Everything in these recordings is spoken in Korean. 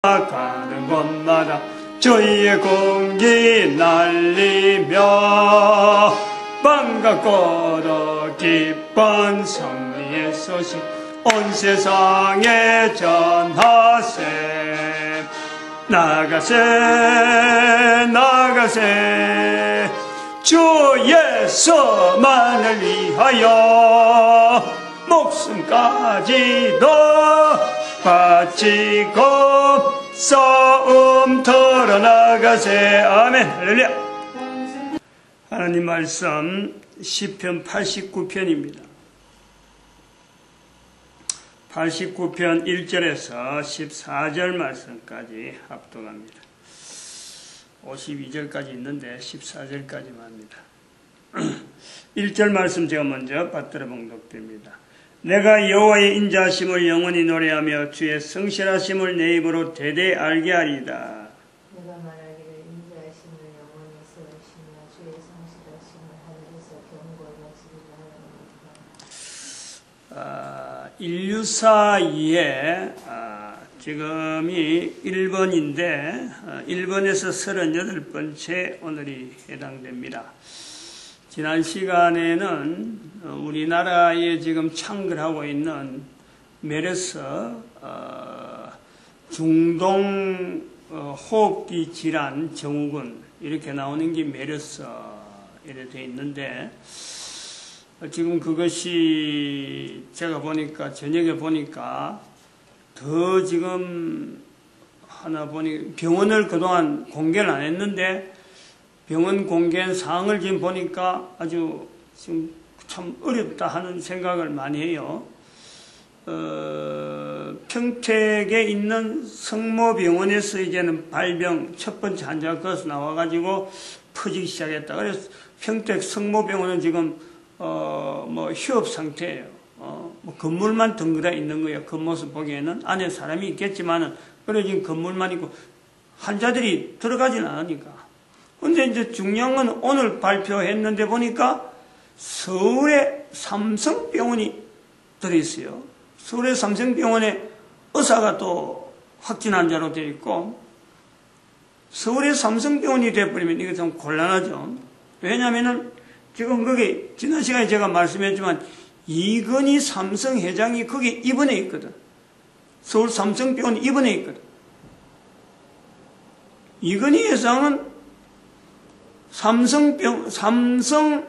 가는 곳마다 주의 공기 날리며 반갑고도 기쁜 승리의 소식 온 세상에 전하세. 나가세 나가세 주 예수만을 위하여 목숨까지도 바치고 싸움터로 나가세. 아멘. 할렐루야. 하나님 말씀 시편 89편입니다. 89편 1절에서 14절 말씀까지 합독합니다. 52절까지 있는데 14절까지만 합니다. 1절 말씀 제가 먼저 받들어 봉독됩니다. 내가 여호와의 인자하심을 영원히 노래하며 주의 성실하심을 내 입으로 대대 알게 하리이다. 내가 말하기를 인자하심을 영원히 세우시며 주의 성실하심을 하늘에서 경고하여 지리라 하리이다. 인류사에 지금이 1번인데 1번에서 38번째 오늘이 해당됩니다. 지난 시간에는 우리나라에 지금 창궐하고 있는 메르스 중동 호흡기 질환 증후군 이렇게 나오는 게 메르스 이렇게 되어 있는데 지금 그것이 제가 보니까 저녁에 보니까 더 지금 하나 보니 병원을 그동안 공개를 안 했는데 병원 공개한 사항을 지금 보니까 아주 지금 참 어렵다 하는 생각을 많이 해요. 평택에 있는 성모병원에서 이제는 발병 첫 번째 환자가 거기서 나와가지고 퍼지기 시작했다. 그래서 평택 성모병원은 지금 휴업 상태예요. 뭐 건물만 덩그러 있는 거예요. 겉모습 보기에는 안에 사람이 있겠지만은 그래 지금 건물만 있고 환자들이 들어가지는 않으니까. 근데 이제 중요한 건 오늘 발표했는데 보니까 서울에 삼성병원이 들어있어요. 서울의 삼성병원에 의사가 또 확진 환자로 되어 있고 서울의 삼성병원이 되어버리면 이게 좀 곤란하죠. 왜냐면은 지금 거기 지난 시간에 제가 말씀했지만 이건희 삼성 회장이 거기 입원해 있거든. 서울 삼성병원 입원해 있거든. 이건희 회장은 삼성재단에서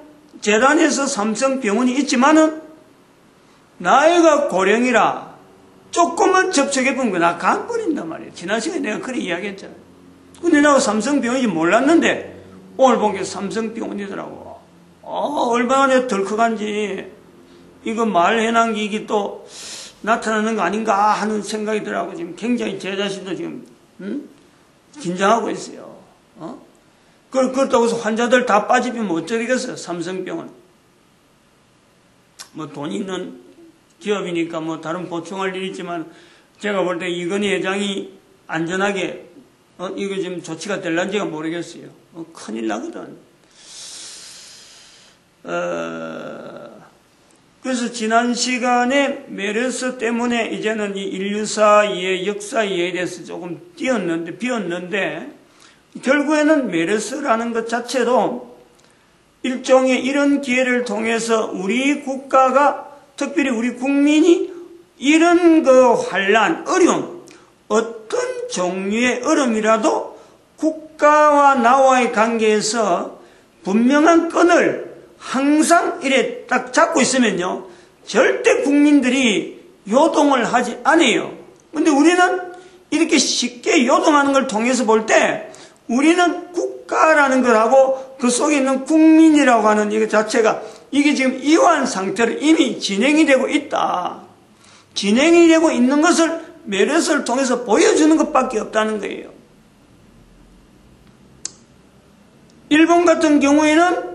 삼성병원이 있지만은 나이가 고령이라 조금만 접촉해본 거 나 간버린단 말이에요. 지난 시간에 내가 그렇게 이야기했잖아요. 근데 나도 삼성병원인지 몰랐는데 오늘 본 게 삼성병원이더라고. 얼마나 덜컥한지 이거 말해난 게 이게 또 나타나는 거 아닌가 하는 생각이 들어가고 지금 굉장히 제 자신도 지금 긴장하고 있어요. 그렇다고 해서 환자들 다 빠지면 어쩌겠어요. 삼성병원. 뭐 돈 있는 기업이니까 뭐 다른 보충할 일이 있지만 제가 볼 때 이건희 회장이 안전하게 이거 지금 조치가 될란지가 모르겠어요. 큰일 나거든. 그래서 지난 시간에 메르스 때문에 이제는 이 인류사의 역사에 대해서 조금 비었는데 결국에는 메르스라는 것 자체도 일종의 이런 기회를 통해서 우리 국가가 특별히 우리 국민이 이런 그 환란, 어려움, 어떤 종류의 어려움이라도 국가와 나와의 관계에서 분명한 끈을 항상 이래 딱 잡고 있으면요 절대 국민들이 요동을 하지 않아요. 근데 우리는 이렇게 쉽게 요동하는 걸 통해서 볼 때 우리는 국가라는 것하고 그 속에 있는 국민이라고 하는 이거 자체가 이게 지금 이완 상태로 이미 진행이 되고 있다. 진행이 되고 있는 것을 메르스를 통해서 보여주는 것밖에 없다는 거예요. 일본 같은 경우에는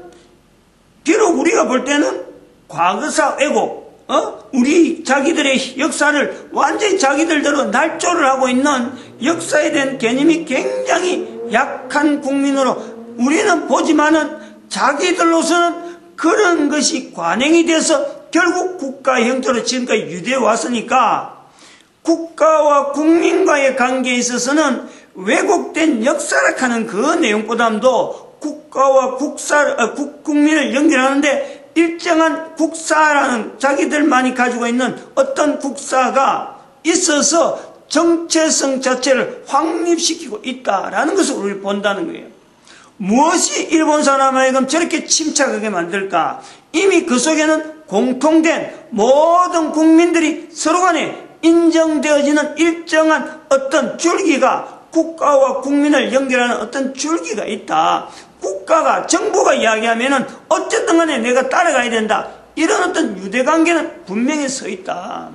비록 우리가 볼 때는 과거사 왜곡, 우리 자기들의 역사를 완전히 자기들대로 날조를 하고 있는 역사에 대한 개념이 굉장히 약한 국민으로 우리는 보지만은 자기들로서는 그런 것이 관행이 돼서 결국 국가 형태로 지금까지 유지해 왔으니까 국가와 국민과의 관계에 있어서는 왜곡된 역사락하는 그 내용보다도 국가와 국민을 연결하는데 일정한 국사라는 자기들만이 가지고 있는 어떤 국사가 있어서 정체성 자체를 확립시키고 있다라는 것을 우리가 본다는 거예요. 무엇이 일본 사람에게 저렇게 침착하게 만들까? 이미 그 속에는 공통된 모든 국민들이 서로 간에 인정되어지는 일정한 어떤 줄기가 국가와 국민을 연결하는 어떤 줄기가 있다. 국가가 정부가 이야기하면은 어쨌든 간에 내가 따라가야 된다. 이런 어떤 유대관계는 분명히 서 있다.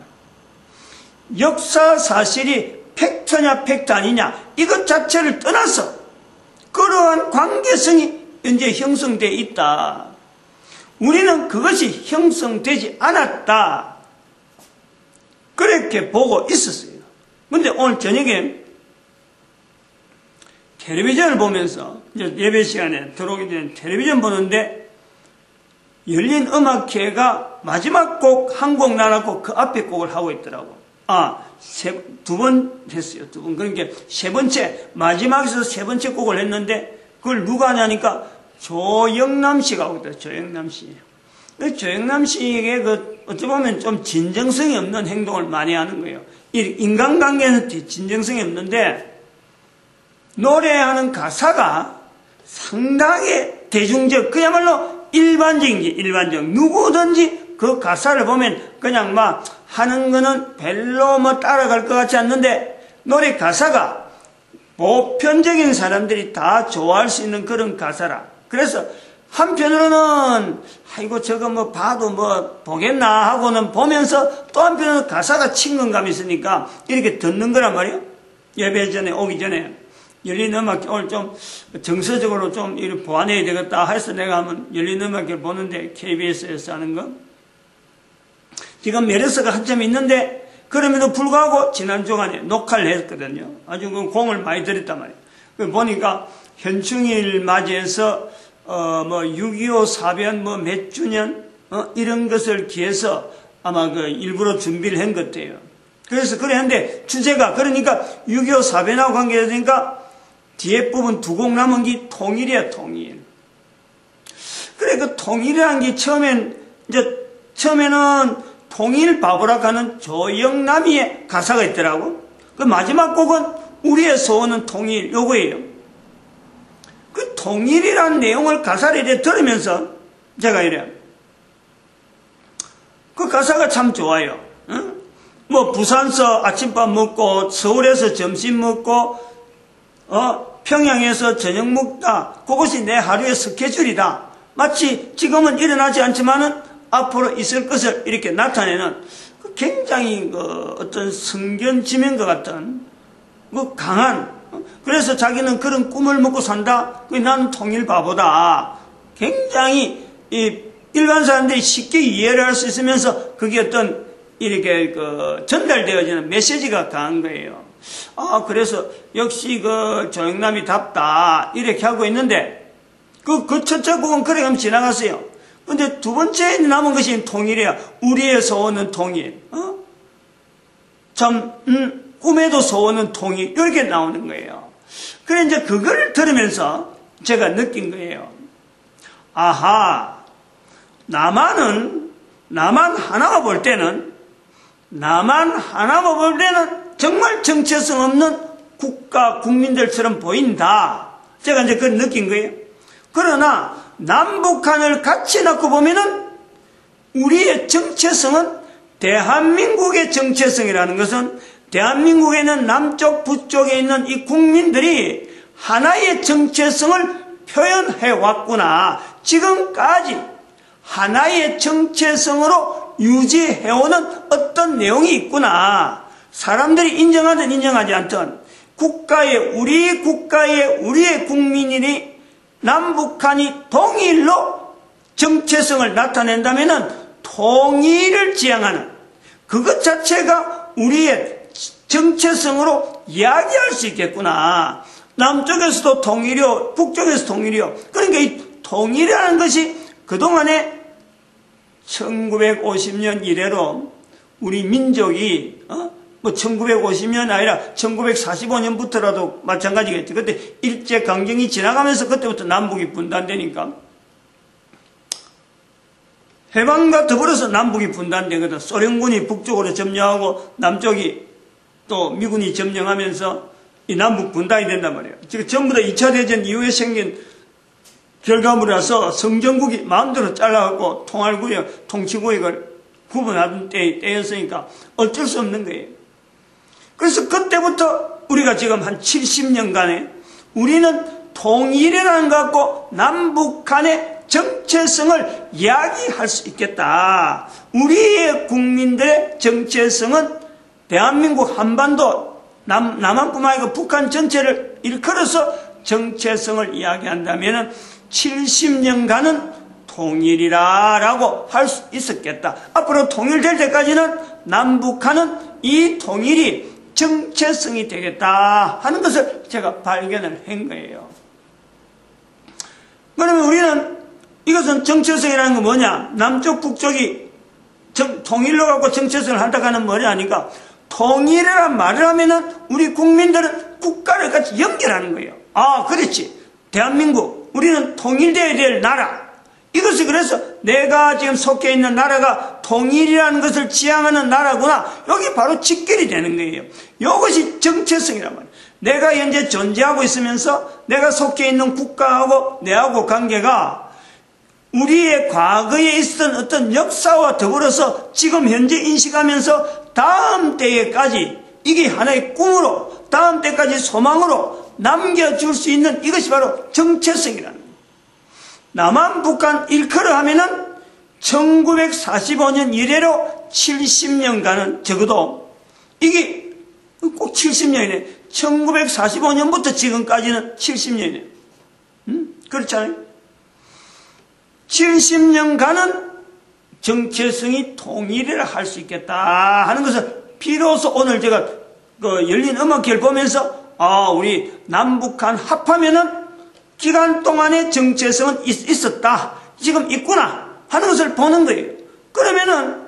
역사 사실이 팩트냐 팩트 아니냐 이것 자체를 떠나서 그러한 관계성이 현재 형성되어 있다. 우리는 그것이 형성되지 않았다. 그렇게 보고 있었어요. 근데 오늘 저녁에 텔레비전을 보면서 이제 예배 시간에 들어오기 전에 텔레비전 보는데 열린 음악회가 마지막 곡 한 곡 나눴고 그 앞에 곡을 하고 있더라고. 두 번 했어요. 두 번. 그러니까 세 번째, 마지막에서 세 번째 곡을 했는데 그걸 누가 하냐니까 조영남 씨가 하고 있더라고요. 조영남 씨. 조영남 씨에게 어찌 보면 좀 진정성이 없는 행동을 많이 하는 거예요. 인간관계는 진정성이 없는데 노래하는 가사가 상당히 대중적, 그야말로 일반적, 누구든지 그 가사를 보면 그냥 막 하는 거는 별로 뭐 따라갈 것 같지 않는데 노래 가사가 보편적인 사람들이 다 좋아할 수 있는 그런 가사라. 그래서 한편으로는 아이고 저거 뭐 봐도 뭐 보겠나 하고는 보면서 또 한편으로는 가사가 친근감이 있으니까 이렇게 듣는 거란 말이에요. 예배 전에 오기 전에 열린 음악 오늘 좀 정서적으로 좀 이렇게 보완해야 되겠다 해서 내가 한번 열린 음악을 보는데 KBS에서 하는 거 지금 메르스가 한참 있는데 그럼에도 불구하고 지난 주간에 녹화를 했거든요. 아주 그 공을 많이 들였단 말이에요. 보니까 현충일 맞이해서 뭐 6.25 사변 뭐 몇 주년 이런 것을 기해서 아마 그 일부러 준비를 한 것 같아요. 그래서 그래 했는데 주제가 그러니까 6.25 사변하고 관계되니까 뒤에 부분 두 곡 남은 게 통일이야, 통일. 그래 그 통일이라는 게 처음에는 통일 바보라고 하는 조영남이의 가사가 있더라고. 그 마지막 곡은 우리의 소원은 통일 요거예요. 그 통일이라는 내용을 가사를 이렇게 들으면서 제가 이래요. 그 가사가 참 좋아요. 응? 뭐 부산서 아침밥 먹고 서울에서 점심 먹고 평양에서 저녁 먹다. 그것이 내 하루의 스케줄이다. 마치 지금은 일어나지 않지만은 앞으로 있을 것을 이렇게 나타내는 굉장히 어떤 성견지명과 같은 강한 그래서 자기는 그런 꿈을 먹고 산다. 나는 통일 바보다. 굉장히 일반 사람들이 쉽게 이해를 할 수 있으면서 그게 어떤 이렇게 전달되어지는 메시지가 강한 거예요. 그래서 역시 조영남이 답다 이렇게 하고 있는데 그 첫째 곡은 그래 하면 지나갔어요. 근데 두 번째 남은 것이 통일이야. 우리의 소원은 통일. 꿈에도 소원은 통일. 이렇게 나오는 거예요. 그래 이제 그걸 들으면서 제가 느낀 거예요. 아하, 나만 하나만 볼 때는 정말 정체성 없는 국가, 국민들처럼 보인다. 제가 이제 그걸 느낀 거예요. 그러나 남북한을 같이 놓고 보면은 우리의 정체성은 대한민국의 정체성이라는 것은 대한민국에는 남쪽, 북쪽에 있는 이 국민들이 하나의 정체성을 표현해 왔구나. 지금까지 하나의 정체성으로 유지해오는 어떤 내용이 있구나. 사람들이 인정하든 인정하지 않든 우리의 국민이 남북한이 통일로 정체성을 나타낸다면은 통일을 지향하는 그것 자체가 우리의 정체성으로 이야기할 수 있겠구나. 남쪽에서도 통일이요, 북쪽에서 통일이요. 그러니까 이 통일이라는 것이 그동안에 1950년 이래로 우리 민족이 뭐 1950년 아니라 1945년부터라도 마찬가지겠지. 그때 일제강점기 지나가면서 그때부터 남북이 분단되니까 해방과 더불어서 남북이 분단되거든. 소련군이 북쪽으로 점령하고 남쪽이 또 미군이 점령하면서 이 남북 분단이 된단 말이에요. 지금 전부 다 2차 대전 이후에 생긴 결과물이라서 성전국이 마음대로 잘라갖고 통할구역, 통치구역을 구분하던 때였으니까 어쩔 수 없는 거예요. 그래서 그때부터 우리가 지금 한 70년간에 우리는 통일이라는 것 갖고 남북 간의 정체성을 이야기할 수 있겠다. 우리의 국민들의 정체성은 대한민국 한반도 남한뿐만 아니라 북한 전체를 일컬어서 정체성을 이야기한다면 70년간은 통일이라고 할 수 있었겠다. 앞으로 통일될 때까지는 남북한은 이 통일이 정체성이 되겠다 하는 것을 제가 발견을 한 거예요. 그러면 우리는 이것은 정체성이라는 건 뭐냐? 남쪽 북쪽이 통일로 갖고 정체성을 한다고 하는 뭐냐 하니까 통일이라는 말을 하면은 우리 국민들은 국가를 같이 연결하는 거예요. 아, 그렇지. 대한민국, 우리는 통일되어야 될 나라. 이것이 그래서 내가 지금 속해 있는 나라가 통일이라는 것을 지향하는 나라구나. 여기 바로 직결이 되는 거예요. 이것이 정체성이란 말이에요. 내가 현재 존재하고 있으면서 내가 속해 있는 국가하고 내하고 관계가 우리의 과거에 있었던 어떤 역사와 더불어서 지금 현재 인식하면서 다음 때에까지 이게 하나의 꿈으로 다음 때까지 소망으로 남겨줄 수 있는 이것이 바로 정체성이라는 거예요. 남한 북한 일컬어 하면은 1945년 이래로 70년간은 적어도 이게 꼭 70년이네. 1945년부터 지금까지는 70년이네. 그렇잖아요. 70년간은 정체성이 통일이라 할 수 있겠다 하는 것을 비로소 오늘 제가 열린 음악회를 보면서 우리 남북한 합하면은 기간 동안의 정체성은 있었다. 지금 있구나 하는 것을 보는 거예요. 그러면은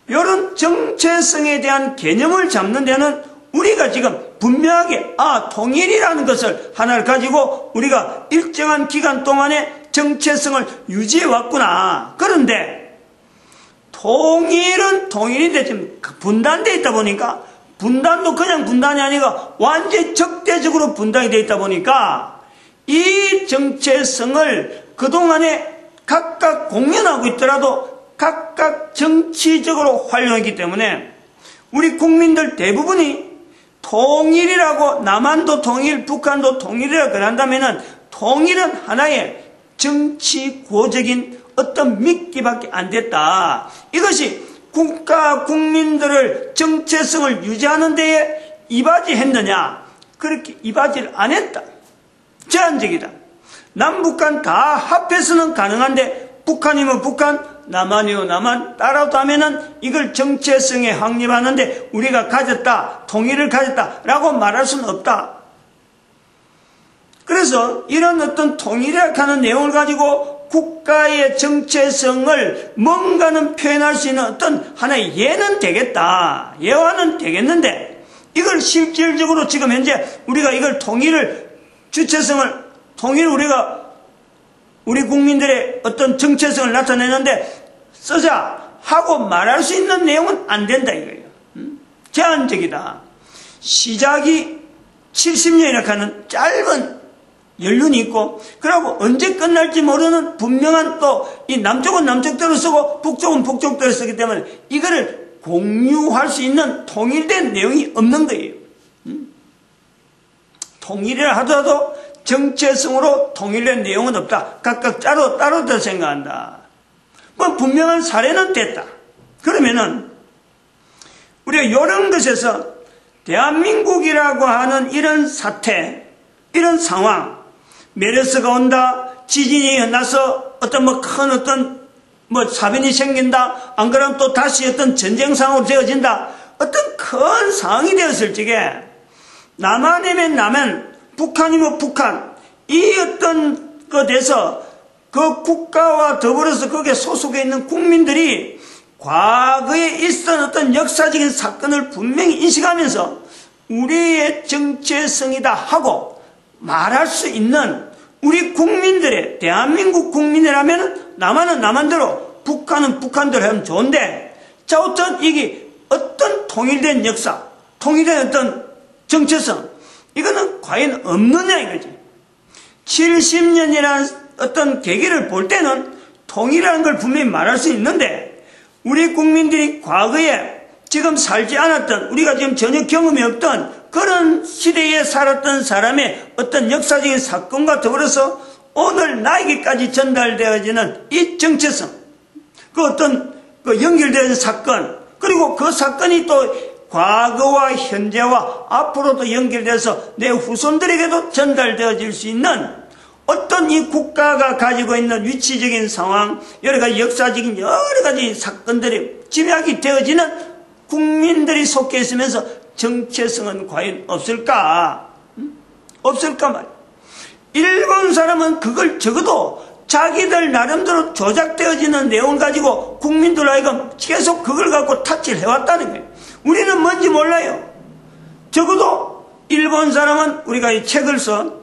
이런 정체성에 대한 개념을 잡는 데는 우리가 지금 분명하게 통일이라는 것을 하나를 가지고 우리가 일정한 기간 동안에 정체성을 유지해 왔구나. 그런데 통일은 통일인데 지금 분단되어 있다 보니까 분단도 그냥 분단이 아니라 완전히 적대적으로 분단이 되어 있다 보니까 이 정체성을 그동안에 각각 공연하고 있더라도 각각 정치적으로 활용했기 때문에 우리 국민들 대부분이 통일이라고 남한도 통일, 북한도 통일이라고 그런다면은 통일은 하나의 정치고적인 어떤 미끼밖에 안 됐다. 이것이 국가 국민들을 정체성을 유지하는 데에 이바지했느냐? 그렇게 이바지를 안 했다. 제한적이다. 남북한 다 합해서는 가능한데 북한이면 북한, 남한이면 남한 따라도 하면은 이걸 정체성에 확립하는데 우리가 가졌다, 통일을 가졌다라고 말할 수는 없다. 그래서 이런 어떤 통일이라고 하는 내용을 가지고 국가의 정체성을 뭔가는 표현할 수 있는 어떤 하나의 예는 되겠다. 예화는 되겠는데 이걸 실질적으로 지금 현재 우리가 이걸 우리 국민들의 어떤 정체성을 나타내는데 쓰자 하고 말할 수 있는 내용은 안 된다 이거예요. 제한적이다. 시작이 70년이라고 하는 짧은 연륜이 있고 그리고 언제 끝날지 모르는 분명한 또 이 남쪽은 남쪽대로 쓰고 북쪽은 북쪽대로 쓰기 때문에 이거를 공유할 수 있는 통일된 내용이 없는 거예요. 통일이라 하더라도 정체성으로 통일된 내용은 없다. 각각 따로 생각한다. 뭐 분명한 사례는 됐다. 그러면은 우리가 이런 것에서 대한민국이라고 하는 이런 사태, 이런 상황, 메르스가 온다, 지진이 나서 어떤 큰 사변이 생긴다, 안 그러면 또 다시 어떤 전쟁 상황으로 되어진다, 어떤 큰 상황이 되었을 적에 남한이면 남한, 북한이면 북한, 이 어떤 것에서 그 국가와 더불어서 거기에 소속해 있는 국민들이 과거에 있었던 어떤 역사적인 사건을 분명히 인식하면서 우리의 정체성이다 하고 말할 수 있는 우리 국민들의, 대한민국 국민이라면 남한은 남한대로, 북한은 북한대로 하면 좋은데, 자, 어떤 이게 어떤 통일된 역사, 통일된 어떤 정체성, 이거는 과연 없느냐 이거지. 70년이라는 어떤 계기를 볼 때는 통일이라는 걸 분명히 말할 수 있는데, 우리 국민들이 과거에 지금 살지 않았던, 우리가 지금 전혀 경험이 없던 그런 시대에 살았던 사람의 어떤 역사적인 사건과 더불어서 오늘 나에게까지 전달되어지는 이 정체성, 그 어떤 그 연결되는 사건, 그리고 그 사건이 또 과거와 현재와 앞으로도 연결돼서 내 후손들에게도 전달되어질 수 있는 어떤 이 국가가 가지고 있는 위치적인 상황, 여러 가지 역사적인 여러 가지 사건들이 집약이 되어지는 국민들이 속해 있으면서 정체성은 과연 없을까? 없을까 말이야. 일본 사람은 그걸 적어도 자기들 나름대로 조작되어지는 내용을 가지고 국민들 하여금 계속 그걸 갖고 타치를 해왔다는 거예요. 우리는 뭔지 몰라요. 적어도 일본 사람은 우리가 이 책을 써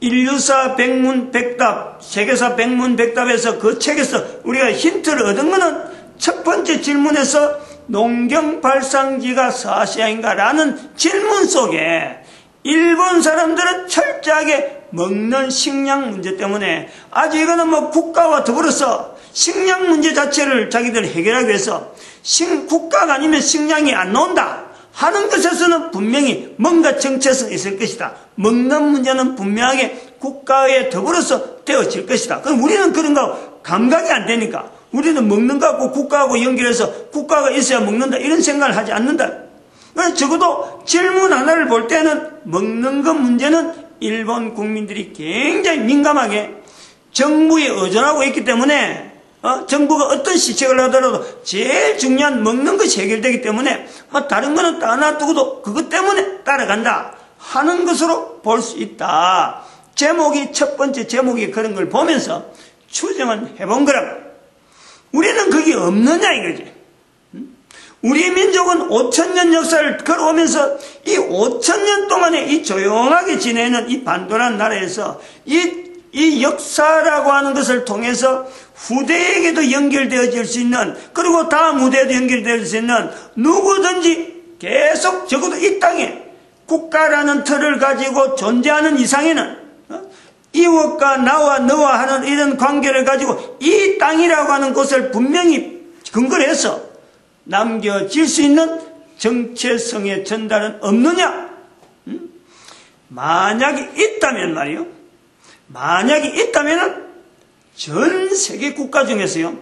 인류사 백문백답, 세계사 백문백답에서 그 책에서 우리가 힌트를 얻은 거는 첫 번째 질문에서 농경발상지가 사시아인가 라는 질문 속에 일본 사람들은 철저하게 먹는 식량 문제 때문에 아주 이거는 뭐 국가와 더불어서 식량 문제 자체를 자기들 해결하기 위해서 국가가 아니면 식량이 안 나온다 하는 것에서는 분명히 뭔가 정체성이 있을 것이다. 먹는 문제는 분명하게 국가에 더불어서 되어질 것이다. 그럼 우리는 그런 거 감각이 안 되니까 우리는 먹는 거 갖고 국가하고 연결해서 국가가 있어야 먹는다 이런 생각을 하지 않는다. 그래서 적어도 질문 하나를 볼 때는 먹는 것 문제는 일본 국민들이 굉장히 민감하게 정부에 의존하고 있기 때문에 정부가 어떤 시책을 하더라도 제일 중요한 먹는 것이 해결되기 때문에 다른 거는 놔두고도 그것 때문에 따라간다 하는 것으로 볼 수 있다. 제목이 첫 번째 제목이 그런 걸 보면서 추정은 해본 거라고. 우리는 그게 없느냐 이거지. 우리 민족은 5,000년 역사를 걸어오면서 이 5,000년 동안에 이 조용하게 지내는 이 반도라는 나라에서 이 역사라고 하는 것을 통해서 후대에게도 연결되어질 수 있는, 그리고 다음 후대에도 연결될 수 있는 누구든지 계속 적어도 이 땅에 국가라는 틀을 가지고 존재하는 이상에는 이웃과 나와 너와 하는 이런 관계를 가지고 이 땅이라고 하는 것을 분명히 근거로 해서 남겨질 수 있는 정체성의 전달은 없느냐? 만약에 있다면 말이요. 만약에 있다면 전 세계 국가 중에서요.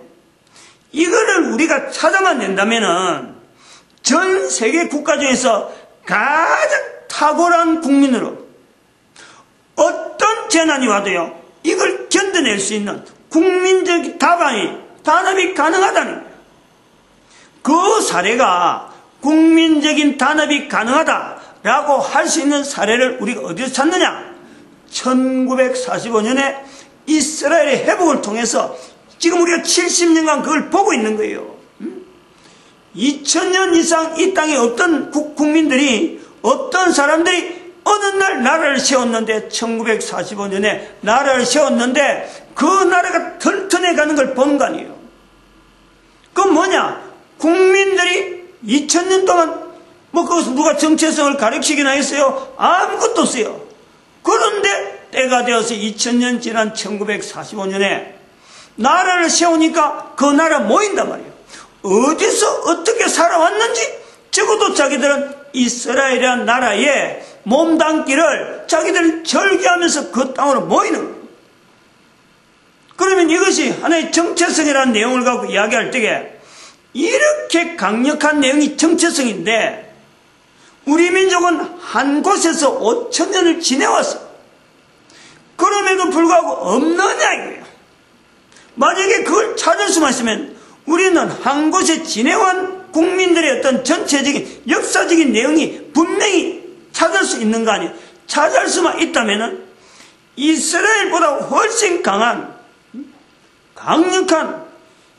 이거를 우리가 찾아만 낸다면 전 세계 국가 중에서 가장 탁월한 국민으로 어떤 재난이 와도요. 이걸 견뎌낼 수 있는 국민적 단합이 가능하다는 거예요. 그 사례가 국민적인 단합이 가능하다라고 할 수 있는 사례를 우리가 어디서 찾느냐? 1945년에 이스라엘의 회복을 통해서 지금 우리가 70년간 그걸 보고 있는 거예요. 2000년 이상 이 땅에 어떤 국민들이, 어떤 사람들이 어느 날 나라를 세웠는데, 1945년에 나라를 세웠는데 그 나라가 튼튼해 가는 걸 본 거 아니에요. 그건 뭐냐? 국민들이 2000년 동안 그것은 누가 정체성을 가르치기나 했어요? 아무것도 없어요. 그런데 때가 되어서 2000년 지난 1945년에 나라를 세우니까 그 나라 모인단 말이에요. 어디서 어떻게 살아왔는지 적어도 자기들은 이스라엘이라는 나라에 몸담기를 자기들은 절개하면서 그 땅으로 모이는 거예요. 그러면 이것이 하나의 정체성이라는 내용을 갖고 이야기할 때에 이렇게 강력한 내용이 정체성인데 우리 민족은 한 곳에서 5,000년을 지내왔어. 그럼에도 불구하고 없느냐 이거예요. 만약에 그걸 찾을 수만 있으면 우리는 한 곳에 지내온 국민들의 어떤 전체적인 역사적인 내용이 분명히 찾을 수 있는 거 아니에요. 찾을 수만 있다면 이스라엘보다 훨씬 강력한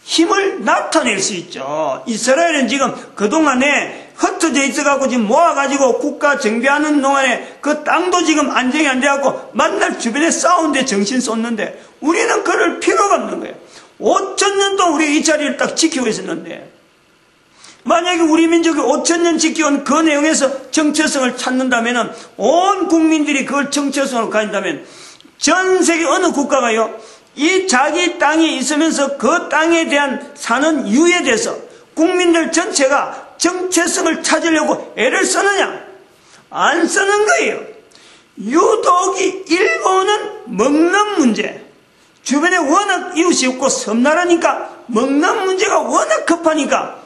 힘을 나타낼 수 있죠. 이스라엘은 지금 그동안에 흩어져 있어갖고 지금 모아가지고 국가 정비하는 동안에 그 땅도 지금 안정이 안 돼갖고 만날 주변에 싸우는데 정신 쏟는데 우리는 그럴 필요가 없는 거예요. 5,000년 동안 우리가 이 자리를 딱 지키고 있었는데 만약에 우리 민족이 5,000년 지켜온 그 내용에서 정체성을 찾는다면 온 국민들이 그걸 정체성으로 가진다면 전 세계 어느 국가가요 이 자기 땅이 있으면서 그 땅에 대한 사는 이유에 대해서 국민들 전체가 정체성을 찾으려고 애를 쓰느냐? 안 쓰는 거예요. 유독이 일본은 먹는 문제, 주변에 워낙 이웃이 없고 섬나라니까 먹는 문제가 워낙 급하니까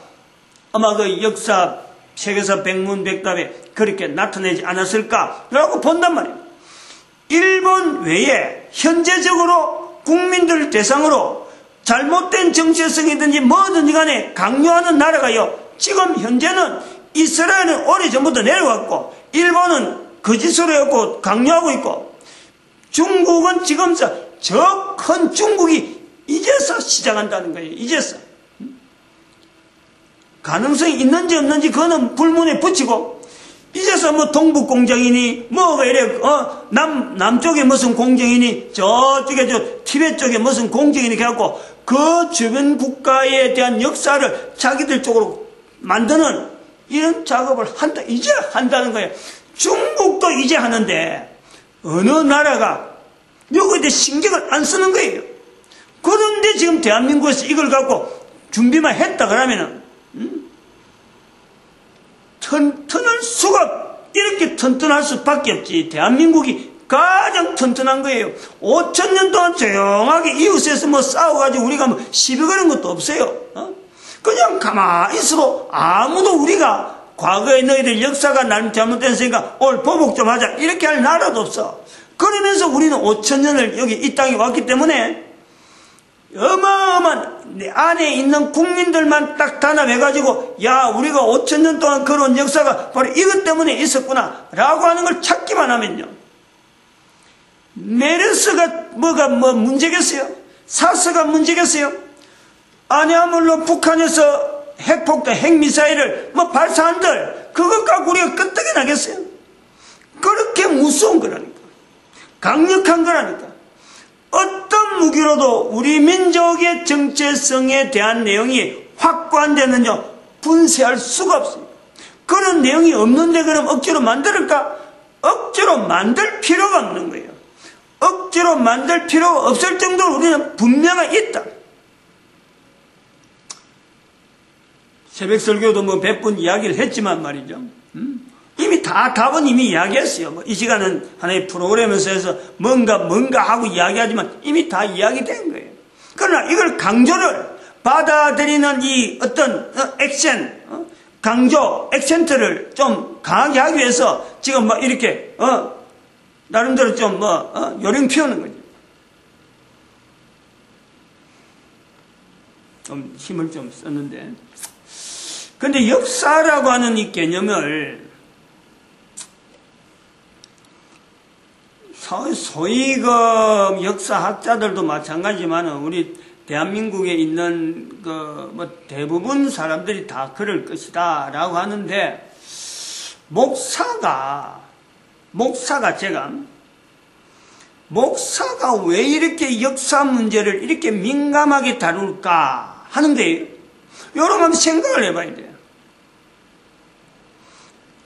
아마 그 역사 세계사 백문백답에 그렇게 나타내지 않았을까라고 본단 말이에요. 일본 외에 현재적으로 국민들 대상으로 잘못된 정체성이든지 뭐든지 간에 강요하는 나라가요. 지금 현재는 이스라엘은 오래전부터 내려왔고 일본은 거짓으로 했고 강요하고 있고 중국은 지금 저 큰 중국이 이제서 시작한다는 거예요. 이제서. 가능성이 있는지 없는지 그거는 불문에 붙이고 이제서 뭐 동북공정이니 뭐가 이래 남쪽에 무슨 공정이니 저쪽에 저 티베트 쪽에 무슨 공정이니 해갖고 그 주변 국가에 대한 역사를 자기들 쪽으로 만드는 이런 작업을 이제 한다는 거예요. 중국도 이제 하는데 어느 나라가 여기에 대해 신경을 안 쓰는 거예요. 그런데 지금 대한민국에서 이걸 갖고 준비만 했다 그러면은 튼튼할 수가 이렇게 튼튼할 수밖에 없지. 대한민국이 가장 튼튼한 거예요. 5,000년 동안 조용하게 이웃에서 뭐 싸워가지고 우리가 뭐 시비 거는 것도 없어요. 그냥 가만히 있어도 아무도 우리가 과거에 너희들 역사가 나름 잘못됐으니까 오늘 보복 좀 하자 이렇게 할 나라도 없어. 그러면서 우리는 5,000년을 여기 이 땅에 왔기 때문에 어마어마한 내 안에 있는 국민들만 딱 단합해가지고 야 우리가 5,000년 동안 걸어온 역사가 바로 이것 때문에 있었구나 라고 하는 걸 찾기만 하면요 메르스가 뭐 문제겠어요? 사스가 문제겠어요? 아니야말로 북한에서 핵폭탄 핵미사일을 발사한들 그것 갖고 우리가 끄떡이 나겠어요? 그렇게 무서운 거라니까 강력한 거라니까 어떤 무기로도 우리 민족의 정체성에 대한 내용이 확고한데는요 분쇄할 수가 없어요. 그런 내용이 없는데 그럼 억지로 만들까? 억지로 만들 필요가 없는 거예요. 억지로 만들 필요가 없을 정도로 우리는 분명히 있다. 새벽 설교도 뭐 100번 이야기를 했지만 말이죠. 이미 다 답은 이미 이야기했어요. 이 시간은 하나의 프로그램에서 해서 뭔가 하고 이야기하지만 이미 다 이야기된 거예요. 그러나 이걸 강조를 받아들이는 이 어떤 액션, 강조, 액센트를 좀 강하게 하기 위해서 지금 이렇게 나름대로 좀 요령 피우는 거죠. 좀 힘을 좀 썼는데. 근데 역사라고 하는 이 개념을 소위 그 역사학자들도 마찬가지지만 우리 대한민국에 있는 대부분 사람들이 다 그럴 것이다 라고 하는데 목사가 왜 이렇게 역사 문제를 이렇게 민감하게 다룰까 하는데 여러분 한번 생각을 해봐야 돼요.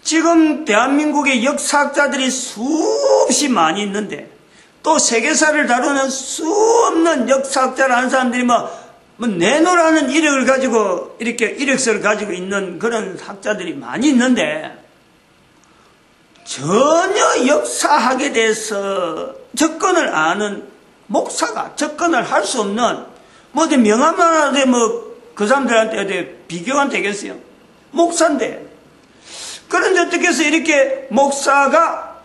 지금 대한민국의 역사학자들이 수없이 많이 있는데 또 세계사를 다루는 수없는 역사학자라는 사람들이 내노라는 이력을 가지고 이렇게 이력서를 가지고 있는 그런 학자들이 많이 있는데 전혀 역사학에 대해서 접근을 아는 목사가 접근을 할 수 없는 명함하는데 그 사람들한테 어디 비교가 되겠어요? 목사인데. 그런데 어떻게 해서 이렇게 목사가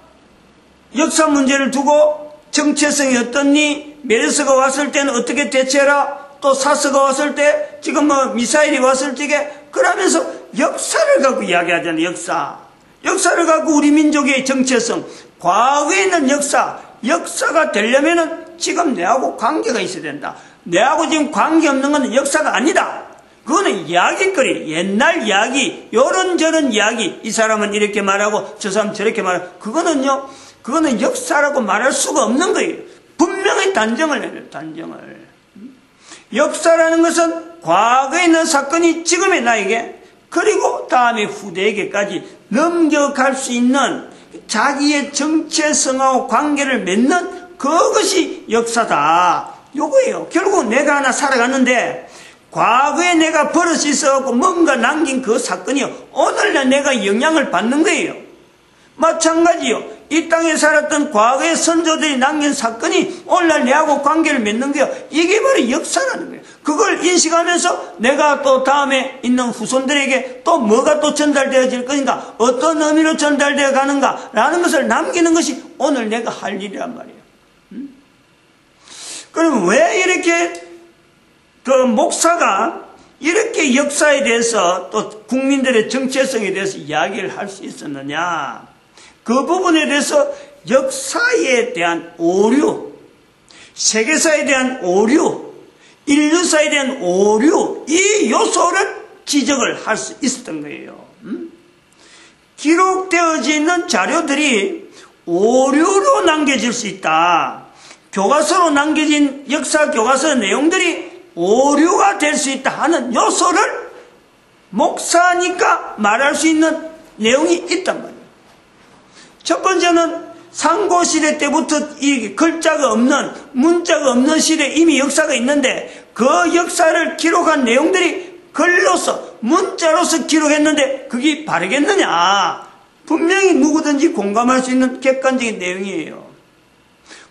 역사 문제를 두고 정체성이 어떻니? 메르스가 왔을 때는 어떻게 대처해라? 또 사스가 왔을 때 지금 미사일이 왔을 때 그러면서 역사를 갖고 이야기하잖아요. 역사를 갖고 우리 민족의 정체성, 과거에 있는 역사가 되려면은 지금 내하고 관계가 있어야 된다. 내하고 지금 관계없는 건 역사가 아니다. 그거는 이야기거리, 옛날 이야기, 요런저런 이야기, 이 사람은 이렇게 말하고 저 사람은 저렇게 말하고, 그거는 역사라고 말할 수가 없는 거예요. 분명히 단정을 해야 돼요, 단정을. 역사라는 것은 과거에 있는 사건이 지금의 나에게, 그리고 다음에 후대에게까지 넘겨갈 수 있는 자기의 정체성하고 관계를 맺는 그것이 역사다. 요거예요. 결국 내가 하나 살아갔는데, 과거에 내가 버릇이 있어갖고 뭔가 남긴 그 사건이 오늘날 내가 영향을 받는 거예요. 마찬가지요. 이 땅에 살았던 과거의 선조들이 남긴 사건이 오늘날 내하고 관계를 맺는 거예요. 이게 바로 역사라는 거예요. 그걸 인식하면서 내가 또 다음에 있는 후손들에게 또 뭐가 또 전달되어질 것인가, 어떤 의미로 전달되어 가는가 라는 것을 남기는 것이 오늘 내가 할 일이란 말이에요. 그럼 왜 이렇게 그 목사가 이렇게 역사에 대해서 또 국민들의 정체성에 대해서 이야기를 할 수 있었느냐? 그 부분에 대해서 역사에 대한 오류, 세계사에 대한 오류, 인류사에 대한 오류, 이 요소를 지적을 할 수 있었던 거예요. 기록되어져 있는 자료들이 오류로 남겨질 수 있다. 교과서로 남겨진 역사 교과서 내용들이 오류가 될 수 있다 하는 요소를 목사니까 말할 수 있는 내용이 있단 말이에요. 첫 번째는 상고시대 때부터 이 글자가 없는, 문자가 없는 시대에 이미 역사가 있는데 그 역사를 기록한 내용들이 글로서, 문자로서 기록했는데 그게 바르겠느냐? 분명히 누구든지 공감할 수 있는 객관적인 내용이에요.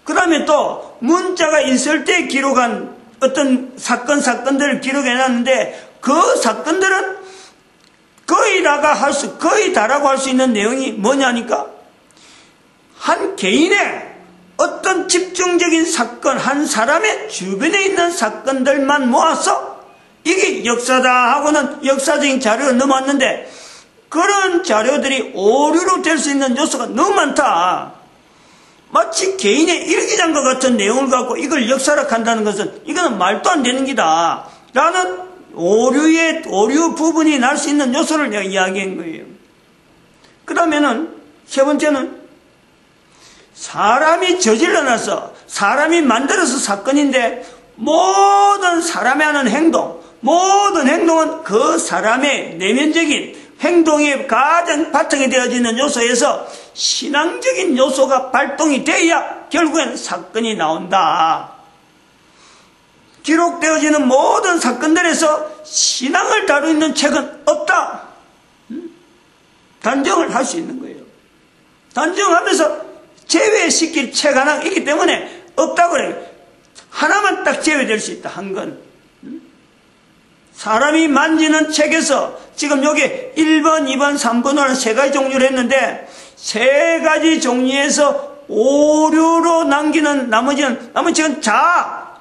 그 다음에 또 문자가 있을 때 기록한 어떤 사건들을 기록해놨는데 그 사건들은 거의 다라고 할 수 있는 내용이 뭐냐니까? 한 개인의 어떤 집중적인 사건, 한 사람의 주변에 있는 사건들만 모아서 이게 역사다 하고는 역사적인 자료를 넘어왔는데 그런 자료들이 오류로 될 수 있는 요소가 너무 많다. 마치 개인의 일기장과 같은 내용을 갖고 이걸 역사라 한다는 것은 이거는 말도 안 되는 기다 라는 오류 부분이 날 수 있는 요소를 내가 이야기한 거예요. 그 다음에는 세 번째는 사람이 저질러놔서 사람이 만들어서 사건인데 모든 사람이 하는 행동, 모든 행동은 그 사람의 내면적인 행동의 가장 바탕이 되어지는 요소에서 신앙적인 요소가 발동이 돼야 결국엔 사건이 나온다. 기록되어지는 모든 사건들에서 신앙을 다루는 책은 없다. 단정을 할 수 있는 거예요. 단정하면서 제외시킬 책 하나 있기 때문에 없다고 그래요. 하나만 딱 제외될 수 있다. 한 건. 사람이 만지는 책에서 지금 여기 1번, 2번, 3번으로 세 가지 종류를 했는데 세 가지 종류에서 오류로 남기는 나머지는 다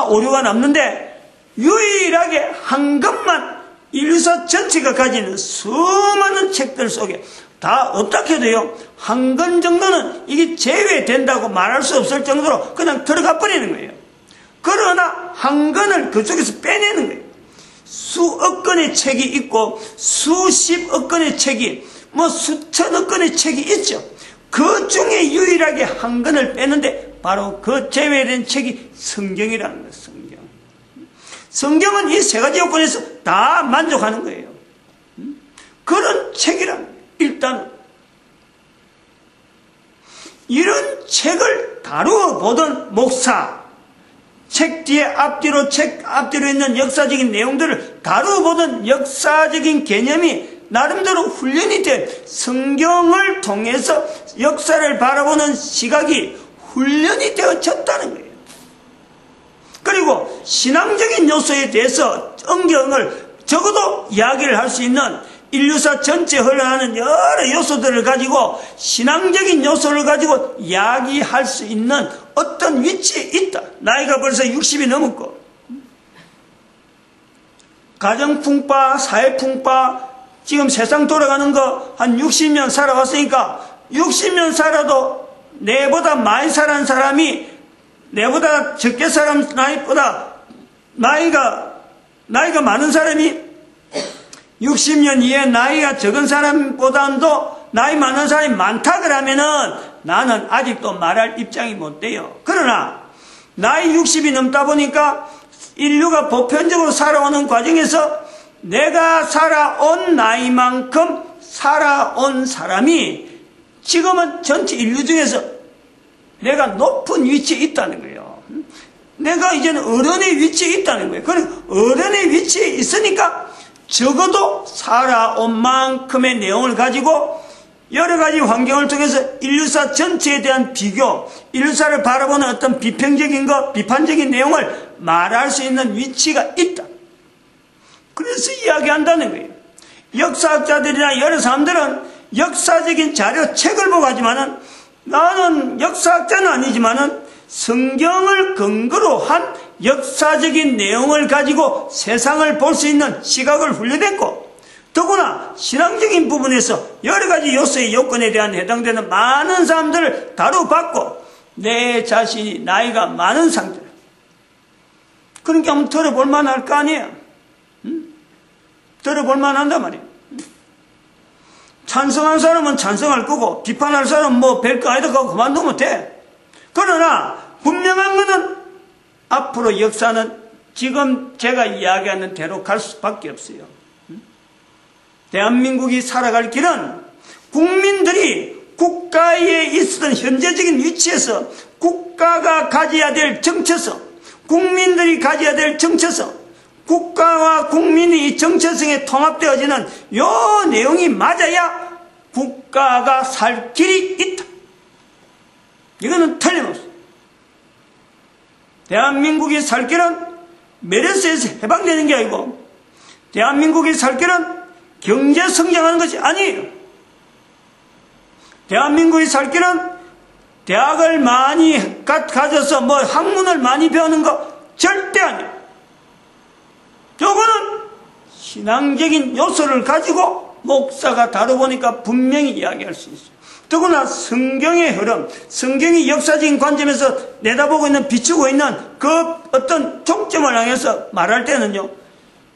오류가 남는데 유일하게 한 것만 인류사 전체가 가지는 수많은 책들 속에 다 어떻게 돼요? 한 권 정도는 이게 제외된다고 말할 수 없을 정도로 그냥 들어가 버리는 거예요. 그러나 한 권을 그쪽에서 빼내는 거예요. 수억 건의 책이 있고 수십억 건의 책이 수천억 건의 책이 있죠. 그 중에 유일하게 한 권을 빼는데 바로 그 제외된 책이 성경이라는 거예요. 성경은 이 세 가지 요건에서 다 만족하는 거예요. 그런 책이라는 거예요. 일단 이런 책을 다루어 보던 목사, 책 뒤에 앞뒤로 있는 역사적인 내용들을 다루어 보던 역사적인 개념이 나름대로 훈련이 된 성경을 통해서 역사를 바라보는 시각이 훈련이 되어졌다는 거예요. 그리고 신앙적인 요소에 대해서 언경을 적어도 이야기를 할 수 있는 인류사 전체에 흘러가는 여러 요소들을 가지고 신앙적인 요소를 가지고 이야기할 수 있는 어떤 위치에 있다. 나이가 벌써 60이 넘었고 가정풍파, 사회풍파 지금 세상 돌아가는 거 한 60년 살아왔으니까 60년 살아도 내보다 많이 살아온 사람이 내보다 적게 사람 나이보다 나이가 많은 사람이 60년 이에 나이가 적은 사람보다도 나이 많은 사람이 많다 그러면은 나는 아직도 말할 입장이 못 돼요. 그러나 나이 60이 넘다 보니까 인류가 보편적으로 살아오는 과정에서 내가 살아온 나이만큼 살아온 사람이 지금은 전체 인류 중에서 내가 높은 위치에 있다는 거예요. 내가 이제는 어른의 위치에 있다는 거예요. 그럼 어른의 위치에 있으니까 적어도 살아온 만큼의 내용을 가지고 여러 가지 환경을 통해서 인류사 전체에 대한 비교, 인류사를 바라보는 어떤 비평적인 것, 비판적인 내용을 말할 수 있는 위치가 있다. 그래서 이야기한다는 거예요. 역사학자들이나 여러 사람들은 역사적인 자료, 책을 보고 하지만은 나는 역사학자는 아니지만은 성경을 근거로 한 역사적인 내용을 가지고 세상을 볼 수 있는 시각을 훈련했고 더구나 신앙적인 부분에서 여러 가지 요소의 요건에 대한 해당되는 많은 사람들을 다뤄봤고 내 자신이 나이가 많은 상태 그러니까 한번 들어볼 만할 거 아니에요. 들어볼 만한단 말이에요. 찬성한 사람은 찬성할 거고 비판할 사람은 뭐 별거 아니다 하고 그만두면 돼. 그러나 분명한 것은 앞으로 역사는 지금 제가 이야기하는 대로 갈 수밖에 없어요. 대한민국이 살아갈 길은 국민들이 국가에 있었던 현재적인 위치에서 국가가 가져야 될 정체성, 국민들이 가져야 될 정체성, 국가와 국민이 이 정체성에 통합되어지는 요 내용이 맞아야 국가가 살 길이 있다. 이거는 틀림없어. 대한민국이 살 길은 메르스에서 해방되는 게 아니고 대한민국이 살 길은 경제 성장하는 것이 아니에요. 대한민국이 살 길은 대학을 많이 가져서 뭐 학문을 많이 배우는 거 절대 아니에요. 요거는 신앙적인 요소를 가지고 목사가 다뤄보니까 분명히 이야기할 수 있어요. 더구나 성경의 흐름, 성경이 역사적인 관점에서 내다보고 있는, 비추고 있는 그 어떤 종점을 향해서 말할 때는요,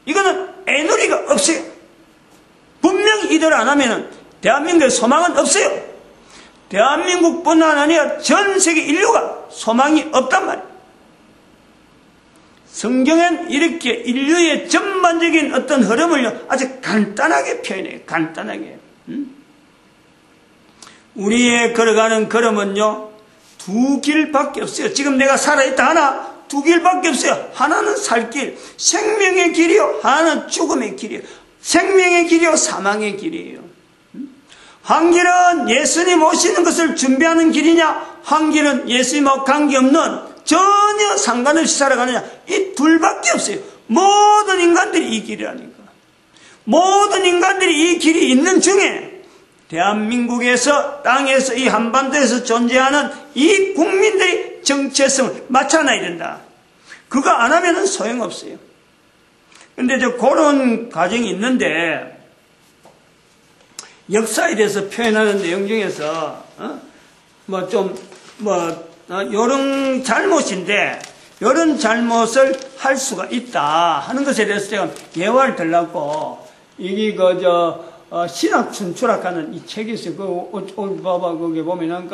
이거는 애누리가 없어요. 분명히 이대로 안 하면은 대한민국의 소망은 없어요. 대한민국뿐만 아니라 전 세계 인류가 소망이 없단 말이에요. 성경은 이렇게 인류의 전반적인 어떤 흐름을 아주 간단하게 표현해요. 간단하게. 우리의 걸어가는 걸음은요, 두 길밖에 없어요. 지금 내가 살아있다 하나, 두 길밖에 없어요. 하나는 살 길, 생명의 길이요. 하나는 죽음의 길이요. 생명의 길이요, 사망의 길이에요. 한 길은 예수님 오시는 것을 준비하는 길이냐, 한 길은 예수님하고 관계없는 전혀 상관없이 살아가느냐, 이 둘밖에 없어요. 모든 인간들이 이 길이라니까. 모든 인간들이 이 길이 있는 중에 대한민국에서, 땅에서, 이 한반도에서 존재하는 이 국민들이 정체성을 맞춰놔야 된다. 그거 안 하면은 소용없어요. 근데 그런 과정이 있는데, 역사에 대해서 표현하는 내용 중에서, 요런 잘못인데, 요런 잘못을 할 수가 있다 하는 것에 대해서 제가 예화를 들라고, 이게 신학춘추락하는 이 책이 있어요. 봐봐, 거기 보면,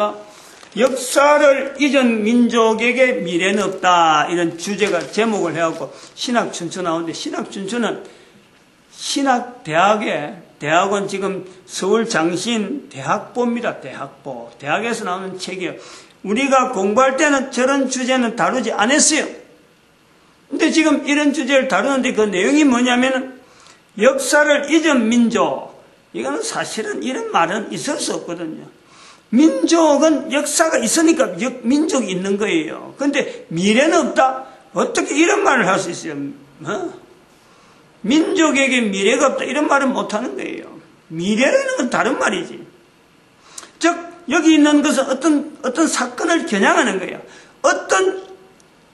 역사를 잊은 민족에게 미래는 없다. 이런 주제가, 제목을 해갖고 신학춘추 나오는데, 신학춘추는 대학원 지금 서울 장신 대학보입니다. 대학보. 대학에서 나오는 책이에요. 우리가 공부할 때는 저런 주제는 다루지 않았어요. 근데 지금 이런 주제를 다루는데 그 내용이 뭐냐면은 역사를 잊은 민족. 이거는 사실은 이런 말은 있을 수 없거든요. 민족은 역사가 있으니까 민족이 있는 거예요. 근데 미래는 없다? 어떻게 이런 말을 할 수 있어요? 민족에게 미래가 없다. 이런 말은 못하는 거예요. 미래라는 건 다른 말이지. 즉, 여기 있는 것은 어떤 사건을 겨냥하는 거예요.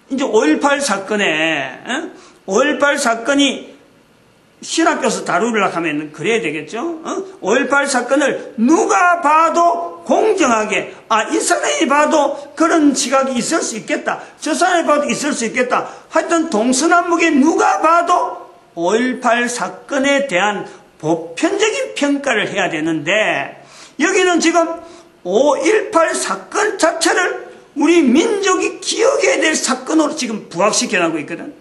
이제 5.18 사건에, 5.18 사건이 신학교에서 다루려고 하면 그래야 되겠죠? 5.18 사건을 누가 봐도 공정하게 이상하게 이 사람이 봐도 그런 시각이 있을 수 있겠다. 저 사람이 봐도 있을 수 있겠다. 하여튼 동서남북에 누가 봐도 5.18 사건에 대한 보편적인 평가를 해야 되는데 여기는 지금 5.18 사건 자체를 우리 민족이 기억해야 될 사건으로 지금 부각시켜나가고 있거든.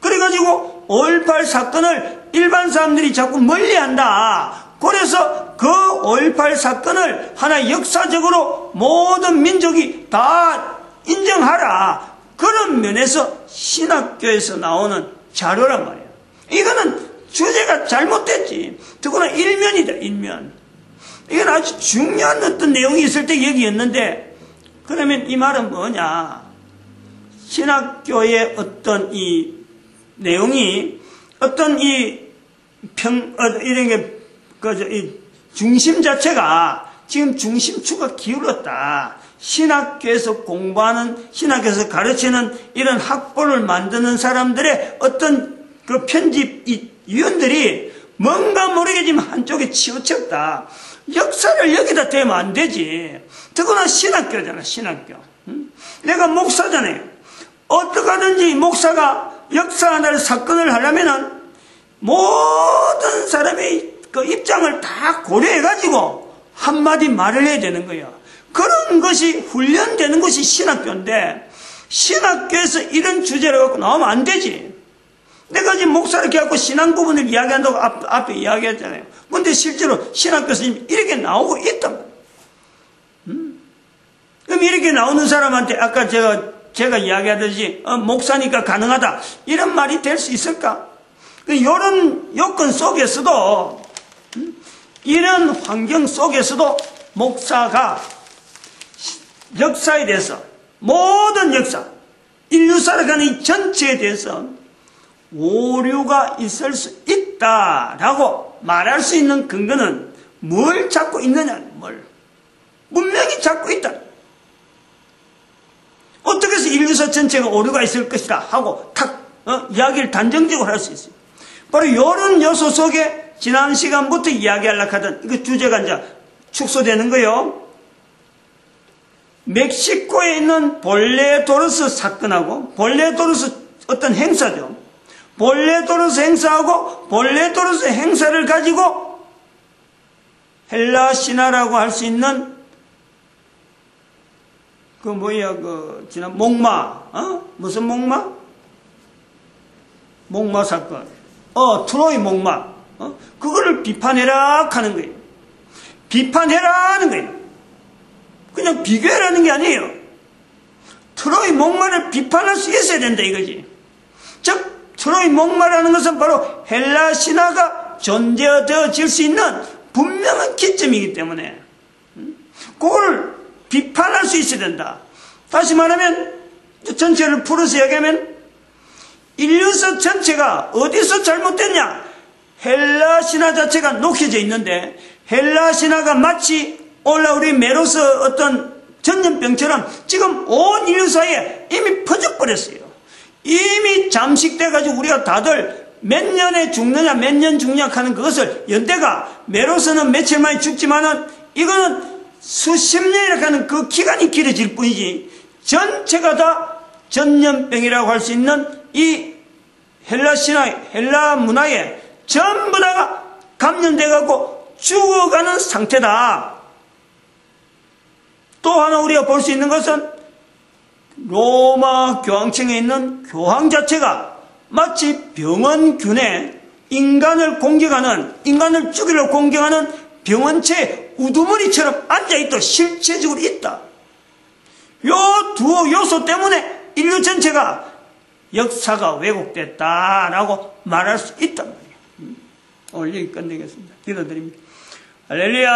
그래가지고 5.18 사건을 일반 사람들이 자꾸 멀리한다. 그래서 그 5.18 사건을 하나 역사적으로 모든 민족이 다 인정하라. 그런 면에서 신학교에서 나오는 자료란 말이야. 이거는 주제가 잘못됐지. 더구나 일면이다, 일면. 이건 아주 중요한 어떤 내용이 있을 때 얘기였는데, 그러면 이 말은 뭐냐? 신학교의 어떤 이 내용이 어떤 이런 게 이 중심 자체가 지금 중심추가 기울었다. 신학교에서 공부하는, 신학교에서 가르치는 이런 학보를 만드는 사람들의 어떤 그 편집위원들이 뭔가 모르겠지만 한쪽에 치우쳤다. 역사를 여기다 대면 안 되지. 더구나 신학교잖아, 신학교. 내가 목사잖아요. 어떻게 하든지 목사가 역사 하나를 사건을 하려면은 모든 사람의 그 입장을 다 고려해가지고 한마디 말을 해야 되는 거예요. 그런 것이 훈련되는 것이 신학교인데 신학교에서 이런 주제를 갖고 나오면 안 되지. 내가 지금 목사를 이렇게 갖고 신앙 부분을 이야기한다고 앞에 이야기했잖아요. 근데 실제로 신학교에서 이렇게 나오고 있단 말이에요. 그럼 이렇게 나오는 사람한테 아까 제가 이야기하듯이 목사니까 가능하다 이런 말이 될 수 있을까? 이런 여건 속에서도 이런 환경 속에서도 목사가 역사에 대해서 모든 역사 인류사를 가는 이 전체에 대해서 오류가 있을 수 있다라고 말할 수 있는 근거는 뭘 찾고 있느냐, 뭘 분명히 찾고 있다. 어떻게 해서 인류사 전체가 오류가 있을 것이다 하고 이야기를 단정적으로 할 수 있어요. 바로 이런 요소 속에 지난 시간부터 이야기하려고 하던 그 주제가 이제 축소되는 거예요. 멕시코에 있는 볼레도르스 사건하고 볼레도르스 어떤 행사죠. 볼레도르스 행사하고 볼레도르스 행사를 가지고 헬라 신화라고 할 수 있는 지난 목마, 무슨 목마? 목마 사건. 트로이 목마. 그거를 비판해라 하는 거예요. 비판해라 하는 거예요. 그냥 비교해라는 게 아니에요. 트로이 목마를 비판할 수 있어야 된다 이거지. 즉 트로이 목마라는 것은 바로 헬라 신화가 존재되어질 수 있는 분명한 기점이기 때문에 그걸 비판할 수 있어야 된다. 다시 말하면 전체를 풀어서 이야기하면 인류사 전체가 어디서 잘못됐냐? 헬라 신화 자체가 녹여져 있는데 헬라 신화가 마치 우리 메로스 어떤 전염병처럼 지금 온 인류사에 이미 퍼져버렸어요. 이미 잠식돼가지고 우리가 다들 몇 년에 죽느냐 몇 년 죽느냐 하는 그것을 연대가 메로스는 며칠 만에 죽지만은 이거는 수십 년이라고 하는 그 기간이 길어질 뿐이지 전체가 다 전염병이라고 할 수 있는 이 헬라 신화, 헬라 문화에 전부 다가 감염돼가고 죽어가는 상태다. 또 하나 우리가 볼 수 있는 것은 로마 교황청에 있는 교황 자체가 마치 병원균에 인간을 공격하는, 인간을 죽이려고 공격하는 병원체 우두머리처럼 앉아있다. 실체적으로 있다. 요 두 요소 때문에 인류 전체가 역사가 왜곡됐다라고 말할 수 있단 말이에요. 오늘 여기 끝내겠습니다. 기도드립니다. 할렐루야.